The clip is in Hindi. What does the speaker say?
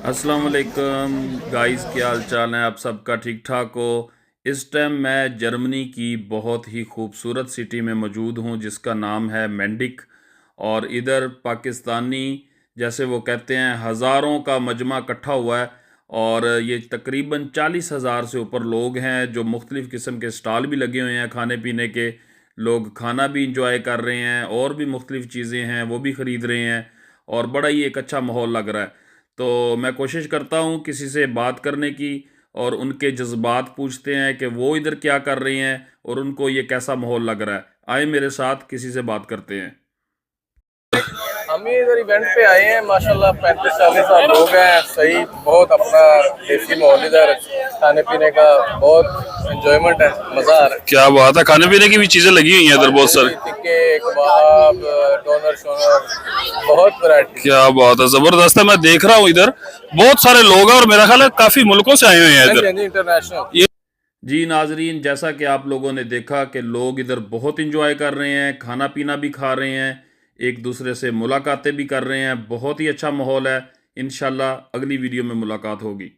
अस्सलाम वालेकुम गाइस, क्या हाल चाल है? आप सबका ठीक ठाक हो? इस टाइम मैं जर्मनी की बहुत ही खूबसूरत सिटी में मौजूद हूँ जिसका नाम है मेंडिक। और इधर पाकिस्तानी, जैसे वो कहते हैं, हज़ारों का मजमा इकट्ठा हुआ है। और ये तकरीबन 40,000 से ऊपर लोग हैं जो मुख्तलिफ़ किस्म के स्टॉल भी लगे हुए हैं खाने पीने के। लोग खाना भी इंजॉय कर रहे हैं और भी मुख्तलिफ़ चीज़ें हैं वो भी ख़रीद रहे हैं। और बड़ा ही एक अच्छा माहौल लग रहा है। तो मैं कोशिश करता हूँ किसी से बात करने की और उनके जज्बात पूछते हैं कि वो इधर क्या कर रहे हैं और उनको ये कैसा माहौल लग रहा है। आए मेरे साथ किसी से बात करते हैं। हम ही इधर इवेंट पे आए हैं। माशाल्लाह 35-40 लोग हैं। सही, बहुत अपना देसी माहौल इधर। खाने पीने का बहुत एंजॉयमेंट है, मज़ा आ रहा है। क्या बात है, खाने पीने की भी चीज़ें लगी हुई हैं हाँ इधर जी, बहुत हाँ जी, सारी। टिक्के, कबाब, डोनर शोनर, बहुत वैरायटी। क्या बात है, ज़बरदस्त है। मैं देख रहा हूँ इधर बहुत सारे लोग हैं और मेरा ख्याल है काफ़ी मुल्कों से आए हुए हैं हाँ जी, इधर हाँ जी, इंटरनेशनल। ये। जी नाजरीन, जैसा कि आप लोगों ने देखा कि लोग इधर बहुत इंजॉय कर रहे हैं, खाना पीना भी खा रहे हैं, एक दूसरे से मुलाकातें भी कर रहे हैं। बहुत ही अच्छा माहौल है। इंशाल्लाह अगली वीडियो में मुलाकात होगी।